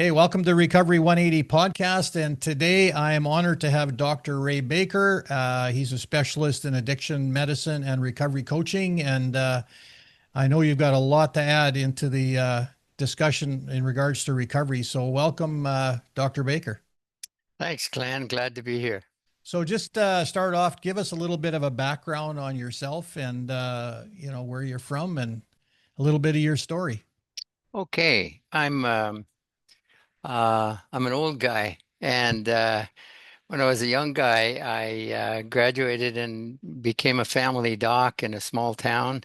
Hey, welcome to Recovery 180 podcast. And today I am honored to have Dr. Ray Baker. He's a specialist in addiction medicine and recovery coaching. And I know you've got a lot to add into the discussion in regards to recovery. So, welcome, Dr. Baker. Thanks, Glenn. Glad to be here. So, just start off, give us a little bit of a background on yourself and, where you're from and a little bit of your story. Okay, I'm an old guy, and when I was a young guy, I graduated and became a family doc in a small town.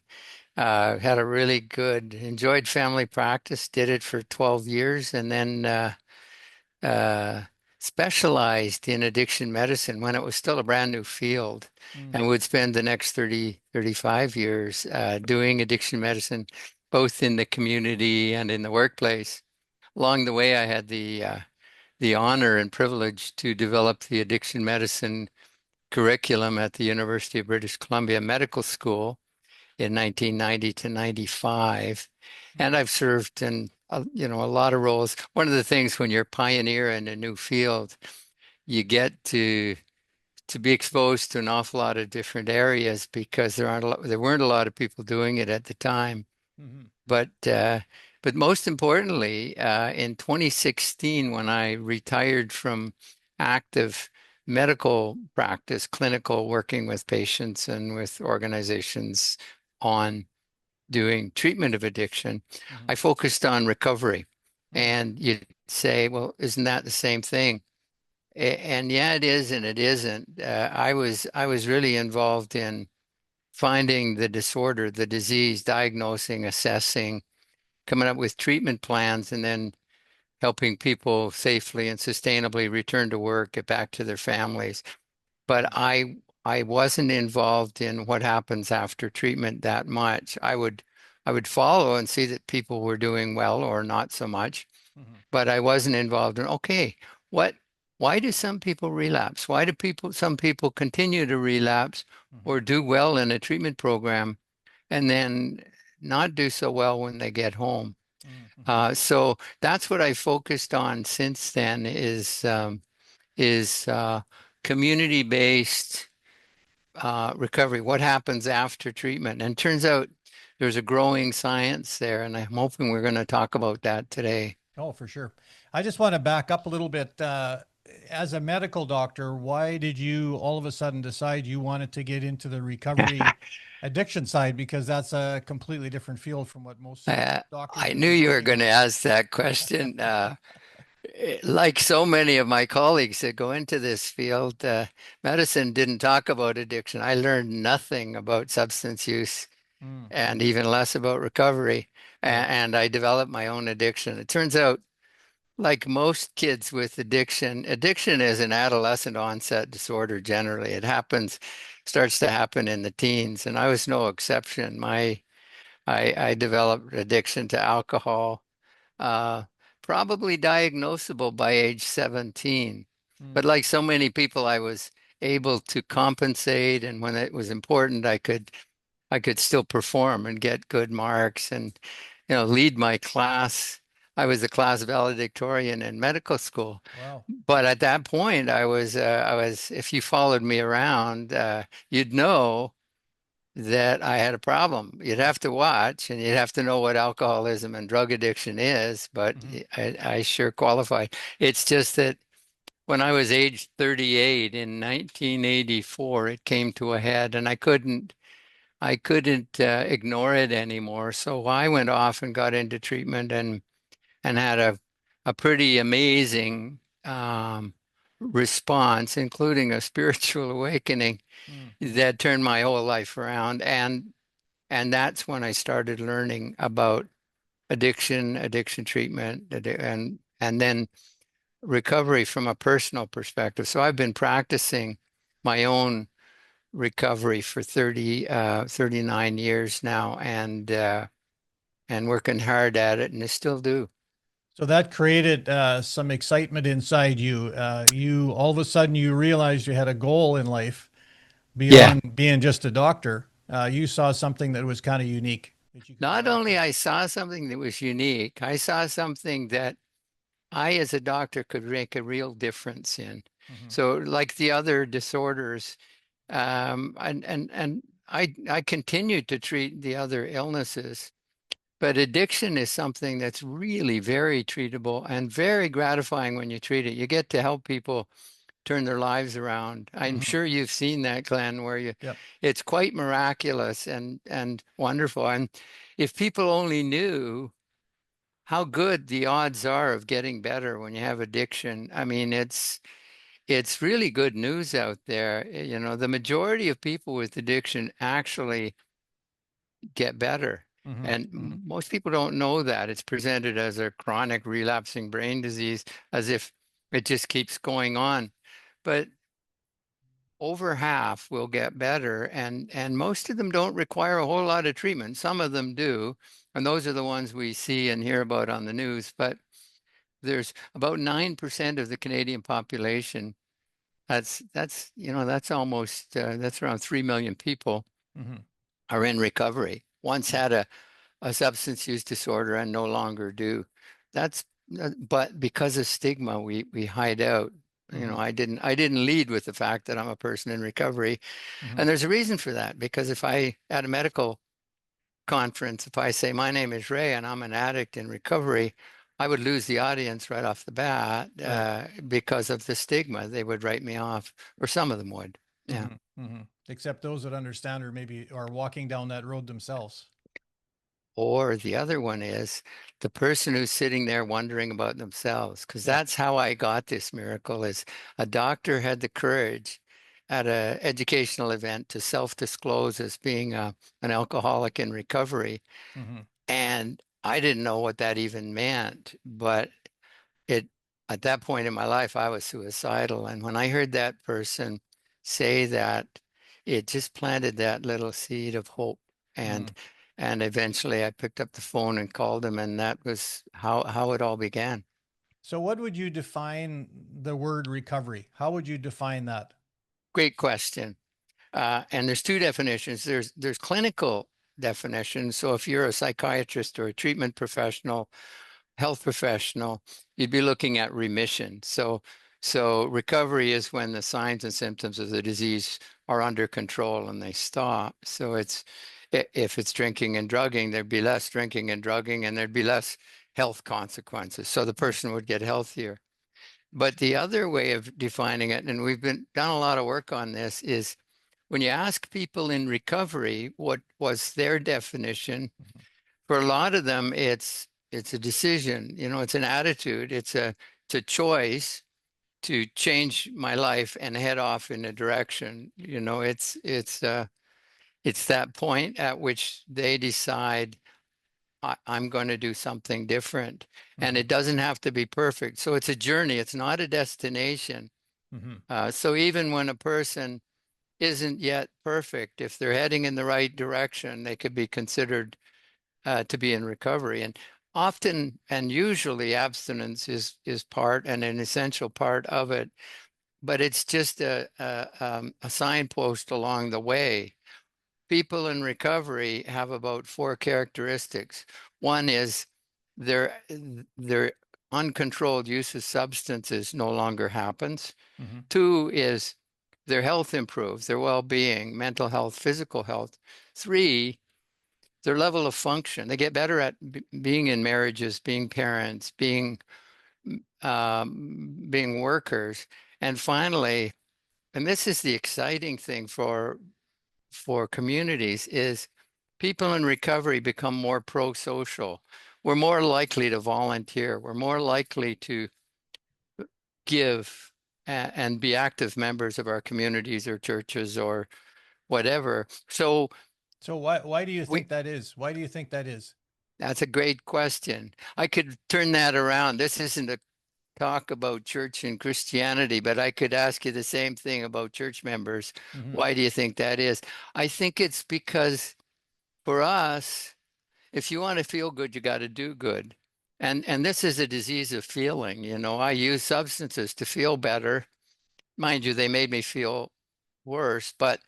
Had a really good, enjoyed family practice. Did it for 12 years, and then uh, specialized in addiction medicine when it was still a brand new field, Mm, and would spend the next 35 years doing addiction medicine, both in the community and in the workplace. Along the way, I had the honor and privilege to develop the addiction medicine curriculum at the University of British Columbia Medical School in 1990 to 95. And mm, I've served in a lot of roles. One of the things when you're pioneering a new field, you get to be exposed to an awful lot of different areas because there weren't a lot of people doing it at the time. mhm, But most importantly, in 2016, when I retired from active medical practice, clinical working with patients and with organizations on doing treatment of addiction, mhm, I focused on recovery. mm, And you'd say, well, isn't that the same thing? And yeah, it is, and it isn't. I was really involved in finding the disorder, the disease, diagnosing, assessing, coming up with treatment plans, and then helping people safely and sustainably return to work, get back to their families. But mm, I wasn't involved in what happens after treatment that much. I would follow and see that people were doing well or not so much, mhm, but I wasn't involved in, okay, what why do some people relapse? Why do some people continue to relapse mhm, or do well in a treatment program and then not do so well when they get home? mm, mhm. So that's what I focused on since then is community-based recovery. What happens after treatment? And turns out there's a growing science there, and I'm hoping we're going to talk about that today. Oh, for sure. I just want to back up a little bit. As a medical doctor, why did you all of a sudden decide you wanted to get into the recovery addiction side? Because that's a completely different field from what most Uh, doctors I would knew be you were looking going to at. ask that question. Like so many of my colleagues that go into this field, medicine didn't talk about addiction. I learned nothing about substance use Mm, and mhm. even less about recovery. Right. And I developed my own addiction. It turns out, like most kids with addiction, addiction is an adolescent onset disorder generally. Starts to happen in the teens, and I was no exception. I developed addiction to alcohol, uh, probably diagnosable by age 17. Mm, But like so many people, I was able to compensate, and when it was important, I could still perform and get good marks and lead my class. I was a class valedictorian in medical school. wow. But at that point, if you followed me around, you'd know that I had a problem. You'd have to watch and you'd have to know what alcoholism and drug addiction is, but Mhm, I sure qualified. It's just that when I was age 38 in 1984, it came to a head and I couldn't ignore it anymore. So I went off and got into treatment and had a pretty amazing response, including a spiritual awakening mm, mhm. that turned my whole life around. And that's when I started learning about addiction treatment, and then recovery from a personal perspective. So I've been practicing my own recovery for 39 years now, and working hard at it, and I still do. So that created some excitement inside you. You all of a sudden you realized you had a goal in life Yeah. beyond being just a doctor. You saw something that was kind of unique that you could go Not only after. I saw something that was unique, I saw something that I, as a doctor, could make a real difference in. Mm-hmm. So, like the other disorders, and I continue to treat the other illnesses, but addiction is something that's really very treatable and very gratifying when you treat it. You get to help people turn their lives around. I'm Mm-hmm. sure you've seen that, Glenn, where Yep. it's quite miraculous and wonderful. And if people only knew how good the odds are of getting better when you have addiction, I mean, it's really good news out there. You know, the majority of people with addiction actually get better. Mm-hmm. And Mm-hmm. most people don't know that. It's presented as a chronic relapsing brain disease, as if it just keeps going on. But over half will get better, and most of them don't require a whole lot of treatment. Some of them do, and those are the ones we see and hear about on the news. But there's about 9% of the Canadian population. That's that's almost that's around 3 million people Mm-hmm. are in recovery. Once had a substance use disorder and no longer do. That's but because of stigma, we hide out. You know, Mm-hmm. I didn't lead with the fact that I'm a person in recovery, Mm-hmm. and there's a reason for that. Because if I at a medical conference, if I say my name is Ray and I'm an addict in recovery, I would lose the audience right off the bat Right. because of the stigma. They would write me off, or some of them would. Yeah. Mm-hmm. Mm-hmm. Except those that understand or maybe are walking down that road themselves. Or the other one is the person who's sitting there wondering about themselves, because Yeah. that's how I got this miracle is a doctor had the courage at an educational event to self-disclose as being an alcoholic in recovery. Mm-hmm. And I didn't know what that even meant, but it at that point in my life, I was suicidal. And when I heard that person say that, it just planted that little seed of hope. Mm-hmm. And eventually I picked up the phone and called him, and that was how it all began. So what would you define the word recovery? How would you define that? Great question. And there's two definitions. There's clinical definitions. So if you're a psychiatrist or a treatment professional, health professional, you'd be looking at remission. So recovery is when the signs and symptoms of the disease are under control and they stop. So if it's drinking and drugging, there'd be less drinking and drugging and there'd be less health consequences. So the Right. person would get healthier. But the other way of defining it, and we've been done a lot of work on this, is when you ask people in recovery what was their definition, Mm-hmm. for a lot of them, it's a decision. It's an attitude. It's a choice to change my life and head off in a direction. It's that point at which they decide I'm going to do something different, and Mm-hmm. it doesn't have to be perfect. So it's a journey. It's not a destination. Mm-hmm. So even when a person isn't yet perfect, if they're heading in the right direction, they could be considered to be in recovery. And often and usually abstinence is part and an essential part of it, but it's just a signpost along the way. People in recovery have about four characteristics. One is their uncontrolled use of substances no longer happens. Mm-hmm. Two is their health improves, their well-being, mental health, physical health. Three, their level of function. They get better at being in marriages, being parents, being workers. And finally, and this is the exciting thing for communities, is people in recovery become more pro-social. We're more likely to volunteer. We're more likely to give and be active members of our communities or churches or whatever. So So why do you we think that is? Why do you think that is? that's a great question. I could turn that around. This isn't a talk about church and Christianity, but I could ask you the same thing about church members. Mm-hmm. Why do you think that is? I think it's because for us, if you want to feel good, you got to do good. And this is a disease of feeling. I use substances to feel better. Mind you, they made me feel worse, but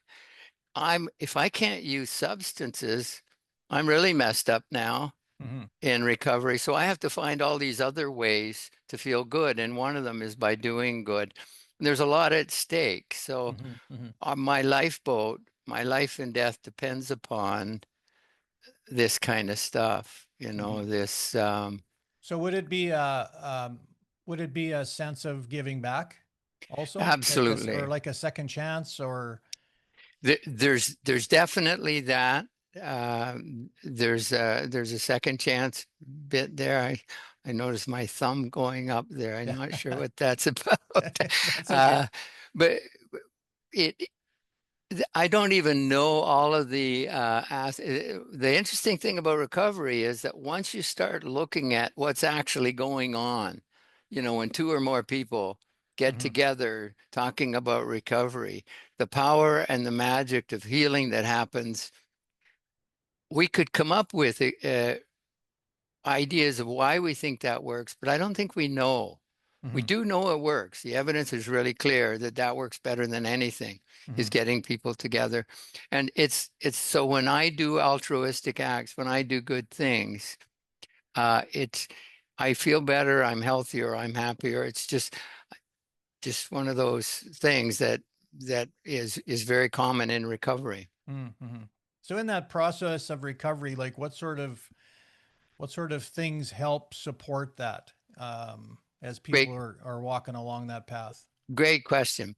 if I can't use substances, I'm really messed up now. Mm-hmm. in recovery. So I have to find all these other ways to feel good. And one of them is by doing good. There's a lot at stake. So Mm-hmm. Mm-hmm. on my lifeboat, my life and death depends upon this kind of stuff, Mm-hmm. this So would it be a sense of giving back also, like a, or absolutely. like a second chance, or There's definitely that. There's a second chance bit there. I noticed my thumb going up there. I'm not sure what that's about. that's okay. Uh, but it I don't even know all of the interesting thing about recovery is that once you start looking at what's actually going on, when two or more people get Mm-hmm. together talking about recovery, the power and the magic of healing that happens, we could come up with ideas of why we think that works, but I don't think we know. We Mm-hmm. do know it works. The evidence is really clear that that works better than anything, is Mm-hmm. getting people together. And it's so when I do altruistic acts, when I do good things, it's I feel better, I'm healthier, I'm happier. It's just one of those things that is very common in recovery. Mm-hmm. So in that process of recovery, like what sort of things help support that as people Great, are walking along that path? great question.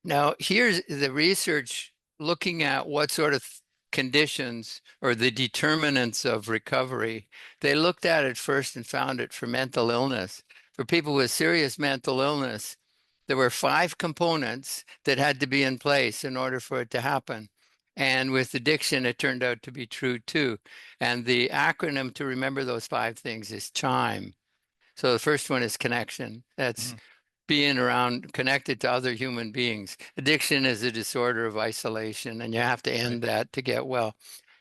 Now, here's the research looking at what sort of conditions or the determinants of recovery. They looked at it first and found it for mental illness. For people with serious mental illness, there were five components that had to be in place in order for it to happen. And with addiction, it turned out to be true too. And the acronym to remember those five things is CHIME. So the first one is connection. That's Mm-hmm. being around, connected to other human beings. Addiction is a disorder of isolation, and you have to Right, end that to get well.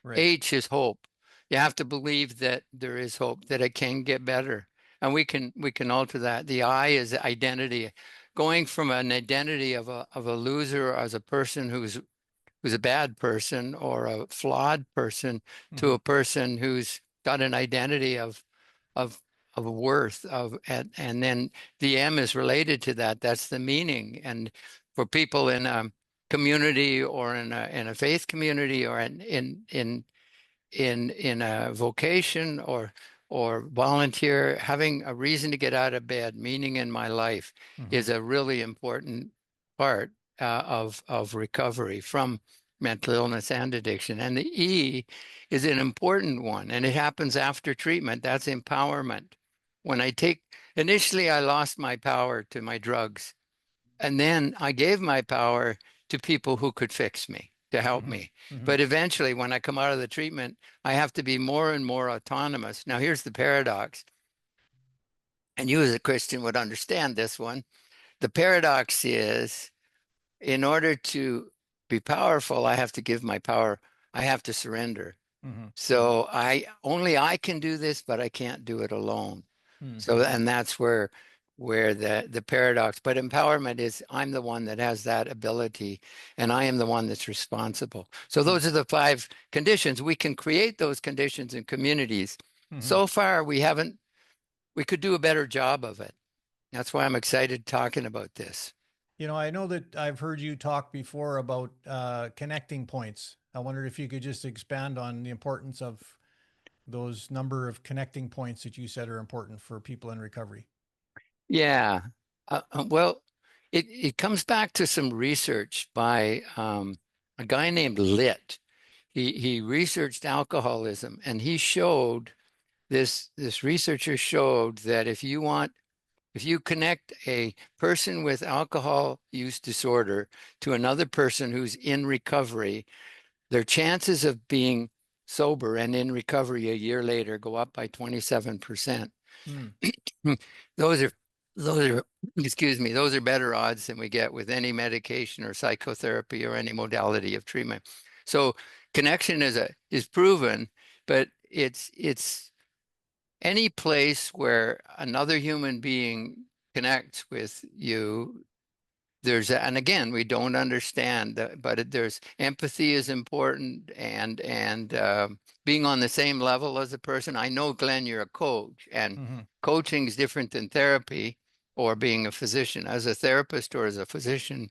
right. H is hope. You have to believe that there is hope, that it can get better. And we can alter that. The I is identity. Going from an identity of a loser as a person who's a bad person or a flawed person to Mm-hmm. a person who's got an identity of of worth and then the M is related to that. That's the meaning. And for people in a community or in a faith community or in a vocation or volunteer, having a reason to get out of bed, meaning in my life, Mm-hmm. is a really important part of recovery from mental illness and addiction. And the E is an important one, and it happens after treatment. That's empowerment. When I take, initially, I lost my power to my drugs, and then I gave my power to people who could fix me, to help Mm-hmm. me. Mm-hmm. But eventually, when I come out of the treatment, I have to be more and more autonomous. Now, here's the paradox, and you as a Christian would understand this one. The paradox is in order to be powerful, I have to give my power, I have to surrender. Mm-hmm. Mm-hmm. So I can do this, but I can't do it alone. So, Mm-hmm. and that's where the paradox, but empowerment is I'm the one that has that ability and I am the one that's responsible. So those are the five conditions. We can create those conditions in communities. Mm-hmm. So far, we could do a better job of it. That's why I'm excited talking about this. I know that I've heard you talk before about connecting points. I wondered if you could just expand on the importance of those number of connecting points that you said are important for people in recovery. Yeah. Well, it comes back to some research by a guy named Litt. He researched alcoholism and he showed this researcher showed that if you connect a person with alcohol use disorder to another person who's in recovery, their chances of being sober and in recovery a year later go up by 27%. Hmm. Those are those are excuse me, those are better odds than we get with any medication or psychotherapy or any modality of treatment. So connection is proven, but it's any place where another human being connects with you, and again, we don't understand, but there's empathy is important, and being on the same level as a person. I know, Glenn, you're a coach, and Mm-hmm. coaching is different than therapy or being a physician. As a therapist or as a physician,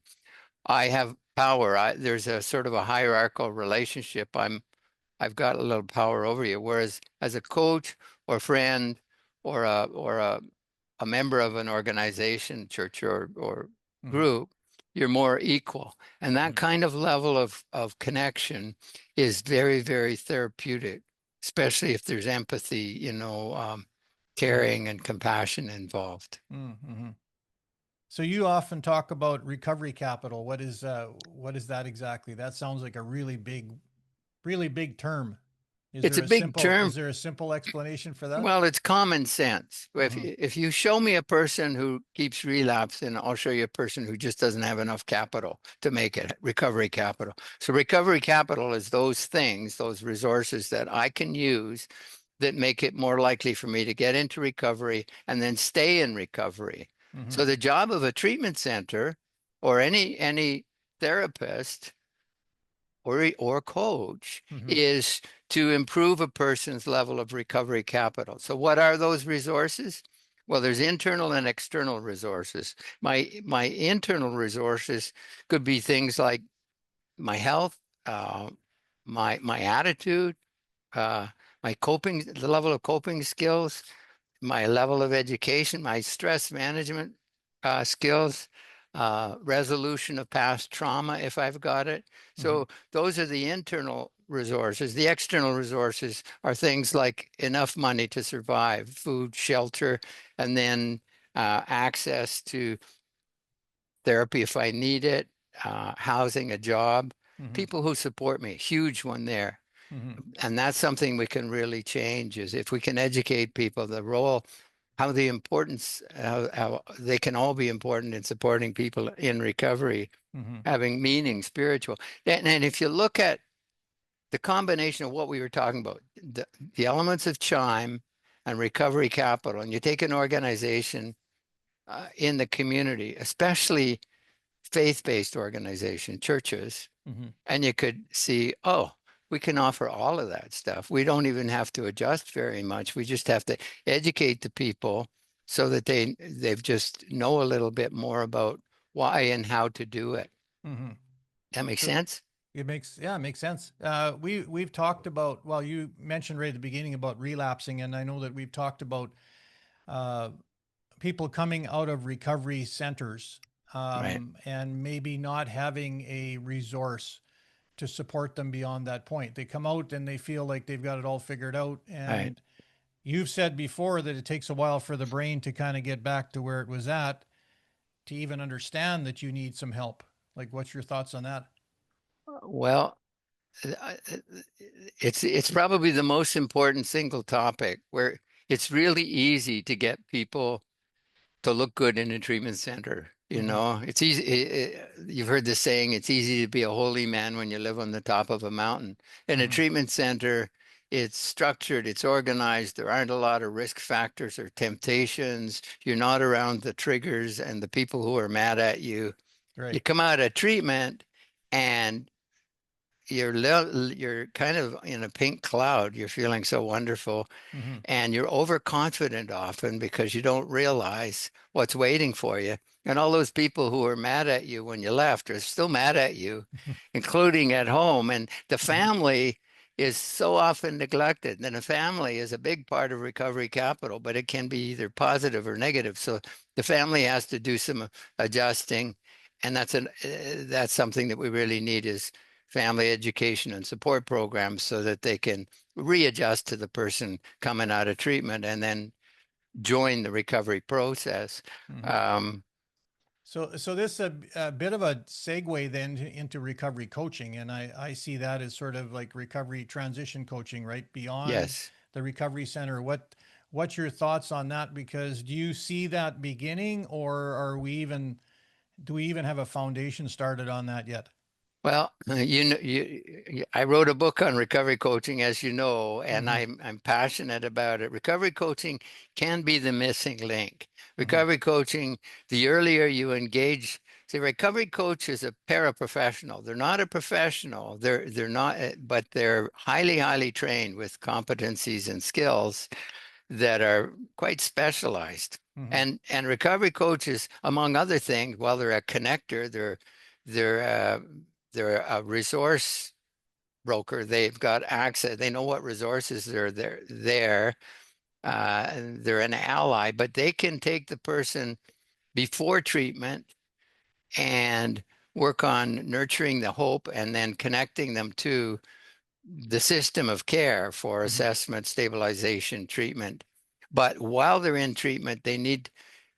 I have power. There's a sort of a hierarchical relationship. I've got a little power over you. Whereas as a coach or friend or a member of an organization, church or Mm-hmm. group, you're more equal. And that Mm-hmm. kind of level of connection is very, very therapeutic, especially if there's empathy, caring and compassion involved. Mm-hmm. So you often talk about recovery capital. What is that exactly? That sounds like a really big term. It's a big term. Is there a simple explanation for that? Well, it's common sense. If Mm-hmm. if you show me a person who keeps relapsing, I'll show you a person who just doesn't have enough capital to make it recovery capital. So recovery capital is those things, those resources that I can use that make it more likely for me to get into recovery and then stay in recovery. Mm-hmm. So the job of a treatment center or any therapist or coach Mm-hmm. is to improve a person's level of recovery capital. So what are those resources? Well, there's internal and external resources. My internal resources could be things like my health, uh, my attitude, uh, the level of coping skills, my level of education, my stress management skills, resolution of past trauma if I've got it. Mm-hmm. So those are the internal resources. The external resources are things like enough money to survive, food, shelter, and then access to therapy if I need it, housing, a job, Mm-hmm. people who support me, huge one there. Mm-hmm. And that's something we can really change is if we can educate people, the role, how the importance, how they can all be important in supporting people in recovery, Mm-hmm. having meaning, spiritual. And if you look at the combination of what we were talking about, the elements of Chime and recovery capital, and you take an organization in the community, especially faith-based organization, churches, Mm-hmm. and you could see, oh, we can offer all of that stuff. We don't even have to adjust very much. We just have to educate the people so that they've just know a little bit more about why and how to do it. Mm-hmm. That makes So sense? it makes sense. We've talked about, well, you mentioned right at the beginning about relapsing, and I know that we've talked about uh, people coming out of recovery centers, Right. and maybe not having a resource to support them beyond that point. They come out and they feel like they've got it all figured out. Right. And you've said before that it takes a while for the brain to kind of get back to where it was at to even understand that you need some help. Like, what's your thoughts on that? Well, it's probably the most important single topic where it's really easy to get people to look good in a treatment center. Mm-hmm. It's easy. You've heard the saying, it's easy to be a holy man when you live on the top of a mountain. In a Mm-hmm. treatment center, it's structured, it's organized. There aren't a lot of risk factors or temptations. You're not around the triggers and the people who are mad at you. You Right. come out of treatment and you're kind of in a pink cloud. You're feeling so wonderful Mm-hmm. and you're overconfident often because you don't realize what's waiting for you. And all those people who were mad at you when you left are still mad at you, including at home. And the Mm-hmm. family is so often neglected. And a family is a big part of recovery capital, but it can be either positive or negative. So the family has to do some adjusting. And that's something that we really need is family education and support programs so that they can readjust to the person coming out of treatment and then join the recovery process. Mm-hmm. Um, So this is a bit of a segue then into recovery coaching, and I see that as sort of like recovery transition coaching, right? Beyond yes. the recovery center. What's your thoughts on that? Because do you see that beginning, or do we even have a foundation started on that yet? Well, I wrote a book on recovery coaching, as you know, and Mm-hmm. I'm passionate about it. Recovery coaching can be the missing link. Mm-hmm. Recovery coaching, the earlier you engage, the recovery coach is a paraprofessional. They're not a professional. They're not, but they're highly trained with competencies and skills that are quite specialized. Mm-hmm. And recovery coaches, among other things, while they're a connector, they're uh, they're a resource broker. They've got access. They know what resources are there. And they're an ally, but they can take the person before treatment and work on nurturing the hope and then connecting them to the system of care for Mm-hmm. assessment, stabilization, treatment. But while they're in treatment,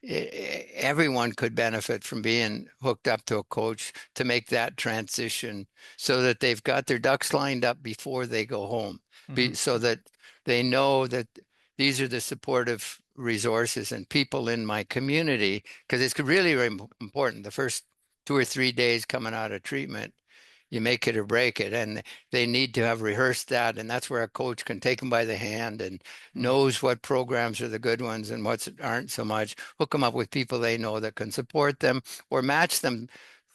everyone could benefit from being hooked up to a coach to make that transition so that they've got their ducks lined up before they go home, Mm-hmm. so that they know that these are the supportive resources and people in my community, because it's really, really important. The first 2 or 3 days coming out of treatment, you make it or break it, and they need to have rehearsed that, and that's where a coach can take them by the hand and Mm-hmm. knows what programs are the good ones and what aren't so much. Hook them up with people they know that can support them or match them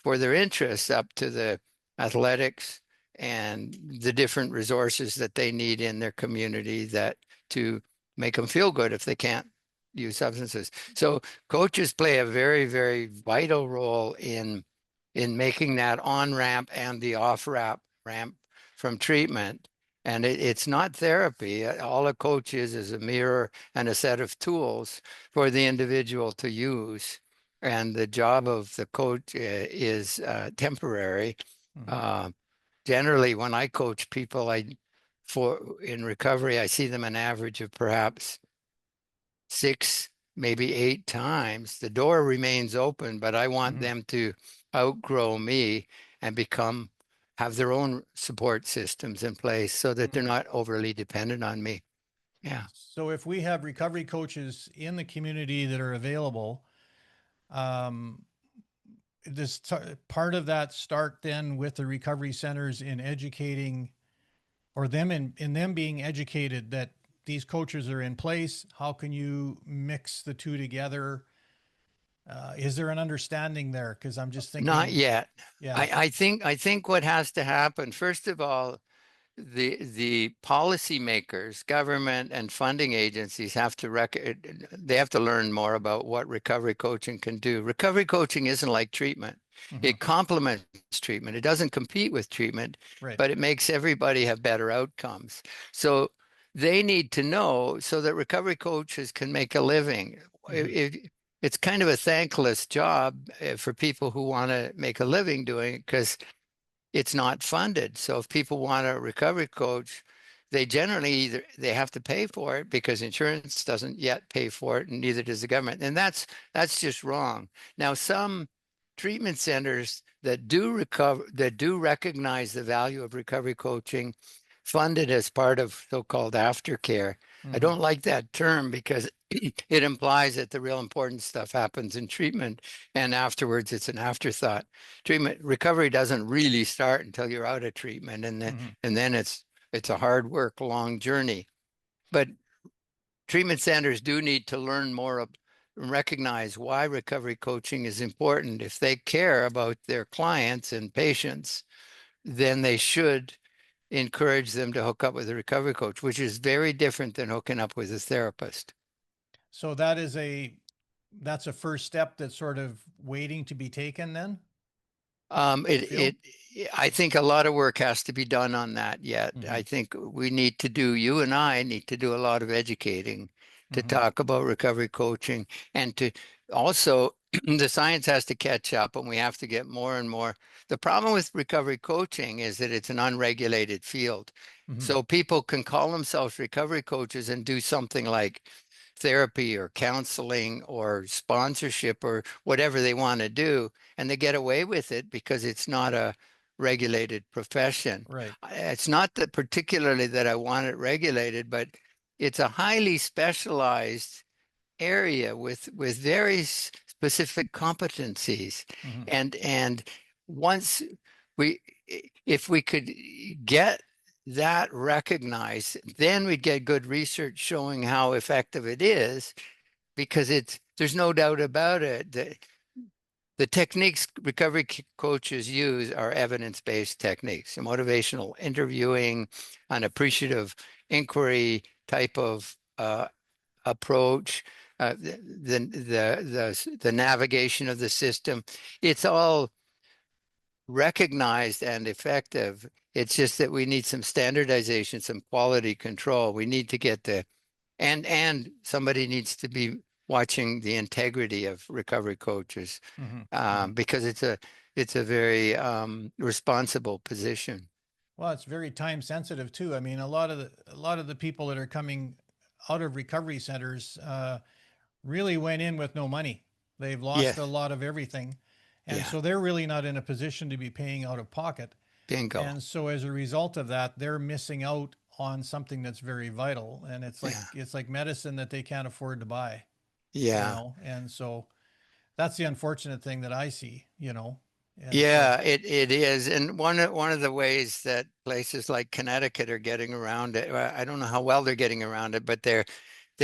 for their interests up to the athletics and the different resources that they need in their community that to make them feel good if they can't use substances. So coaches play a very vital role in making that on ramp and the off ramp from treatment. And it's not therapy. All a coach is a mirror and a set of tools for the individual to use. And the job of the coach is temporary. Mm-hmm. Uh, Generally, when I coach people, for in recovery, I see them an average of perhaps 6, maybe 8 times. The door remains open, but I want Mm-hmm. them to outgrow me and have their own support systems in place so that they're Mm-hmm. not overly dependent on me. Yeah. So if we have recovery coaches in the community that are available, um, does part of that start then with the recovery centers in educating or them in them being educated that these coaches are in place? How can you mix the two together? Is there an understanding there? Because I'm just Not thinking, yet. yeah. I think what has to happen, first of all, the policymakers, government and funding agencies they have to learn more about what recovery coaching can do. Recovery coaching isn't like treatment. Hmm. It complements treatment. It doesn't compete with treatment, Right. but it makes everybody have better outcomes. So they need to know so that recovery coaches can make a living. Hmm. It's kind of a thankless job for people who want to make a living doing it because it's not funded. So if people want a recovery coach, they generally either they have to pay for it because insurance doesn't yet pay for it, and neither does the government. And that's just wrong. Now, some treatment centers that do recognize the value of recovery coaching fund it as part of so-called aftercare. I Hmm. don't like that term because it implies that the real important stuff happens in treatment and afterwards it's an afterthought. Treatment recovery doesn't really start until you're out of treatment, Hmm. and then it's a hard work, long journey. But treatment centers do need to learn more recognize why recovery coaching is important. If they care about their clients and patients, then they should encourage them to hook up with a recovery coach, which is very different than hooking up with a therapist. So that's a first step that's sort of waiting to be taken then, Um, you it, feel? it, I think a lot of work has to be done on that yet. Hmm. I think you and I need to do a lot of educating to Hmm. talk about recovery coaching and to also the science has to catch up and we have to get more and more. The problem with recovery coaching is that it's an unregulated field. Hmm. So people can call themselves recovery coaches and do something like therapy or counseling or sponsorship or whatever they want to do, and they get away with it because it's not a regulated profession. Right. It's not that particularly that I want it regulated, but it's a highly specialized area with very specific competencies. Hmm. And once we if we could get that recognized, then we'd get good research showing how effective it is, because there's no doubt about it that the techniques recovery coaches use are evidence-based techniques, motivational interviewing, an appreciative inquiry type of approach, the navigation of the system. It's all recognized and effective. It's just that we need some standardization, some quality control. We need to get and somebody needs to be watching the integrity of recovery coaches, Hmm. Hmm. because it's a very responsible position. Well, it's very time sensitive too. I mean, a lot of the people that are coming out of recovery centers really went in with no money. They've lost a Yes. lot of everything, and Yeah. so they're really not in a position to be paying out of pocket. Bingo. And so as a result of that, they're missing out on something that's very vital. And it's like Yeah. it's like medicine that they can't afford to buy, Yeah. And so that's the unfortunate thing that I see. And so Yeah, it is. And one of the ways that places like Connecticut are getting around it, I don't know how well they're getting around it, but they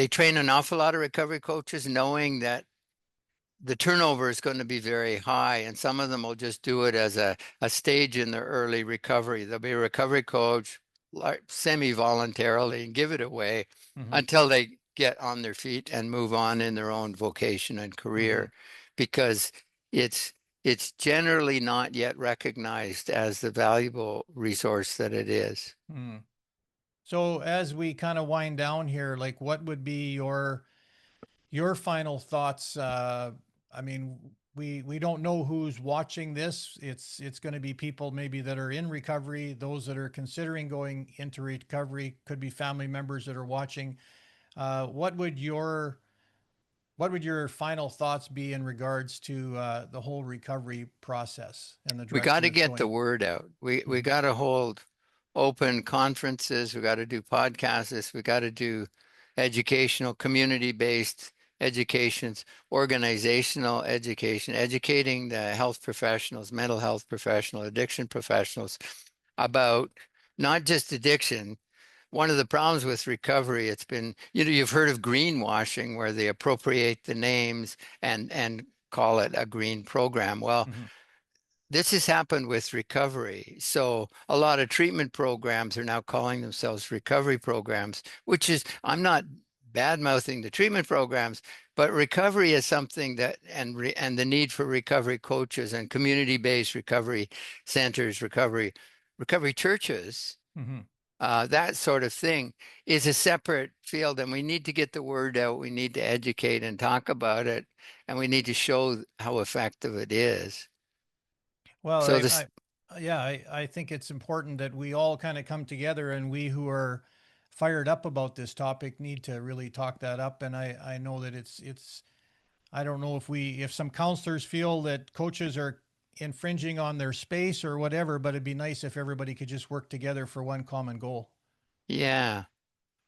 train an awful lot of recovery coaches knowing that the turnover is going to be very high, and some of them will just do it as a stage in their early recovery. There'll be a recovery coach, like semi-voluntarily, and give it away mhm, until they get on their feet and move on in their own vocation and mhm, career, because it's it's generally not yet recognized as the valuable resource that it is. mhm. So as we kind of wind down here, like what would be your final thoughts? I mean, we don't know who's watching this. It's going to be people maybe that are in recovery, those that are considering going into recovery, could be family members that are watching. What would your final thoughts be in regards to the whole recovery process and the We got direction to it's get the going? word out. We Mhm. got to hold open conferences. We got to do podcasts. We got to do educational, community-based educations, organizational education, educating the health professionals, mental health professionals, addiction professionals about not just addiction. One of the problems with recovery, it's been, you've heard of greenwashing where they appropriate the names and call it a green program. Well, Mhm. this has happened with recovery. So a lot of treatment programs are now calling themselves recovery programs, which is, I'm not bad mouthing the treatment programs, but recovery is something that, and the need for recovery coaches and community-based recovery centers, recovery churches, Mhm. that sort of thing is a separate field, and we need to get the word out. We need to educate and talk about it, and we need to show how effective it is. Well, So this, yeah, I think it's important that we all kind of come together, and we who are fired up about this topic need to really talk that up. And I know that I don't know if some counselors feel that coaches are infringing on their space or whatever, but it'd be nice if everybody could just work together for one common goal. yeah.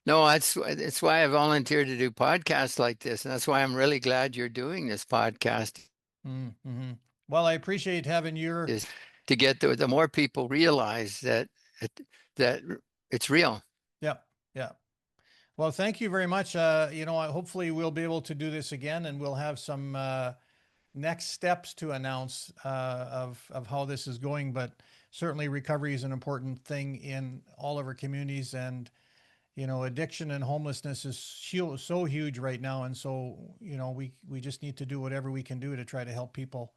No, that's why I volunteered to do podcasts like this, and that's why I'm really glad you're doing this podcast, Mm-hmm. Well, I appreciate having your, is to get the more people realize it, that it's real. yeah, yeah. Well, thank you very much. Hopefully we'll be able to do this again, and we'll have some next steps to announce of how this is going. But certainly, recovery is an important thing in all of our communities, and addiction and homelessness is so huge right now, and so we just need to do whatever we can do to try to help people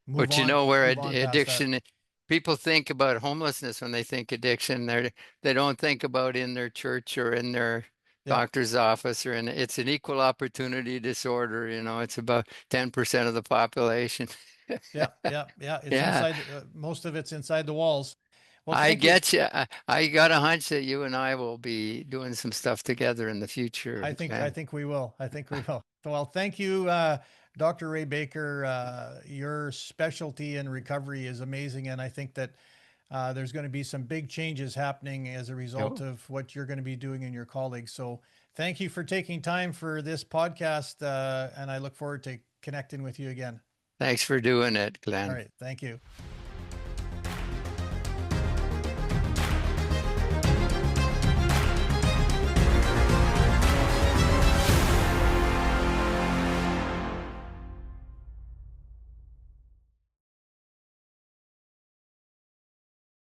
move But on where move on past that. addiction, people think about homelessness when they think addiction. They don't think about in their church or in their Yeah, doctor's office, or it's an equal opportunity disorder. It's about 10% of the population. yeah, yeah, yeah. It's Yeah. inside. Most of it's inside the walls. Well, I thank you. get you. I got a hunch that you and I will be doing some stuff together in the I future, think I man. think we will. I think we will. Well, thank you, Dr. Ray Baker. Your specialty in recovery is amazing, and I think that there's going to be some big changes happening as a result Oh, of what you're going to be doing and your colleagues. So, thank you for taking time for this podcast, and I look forward to connecting with you again. thanks for doing it, All Glenn. right, thank you.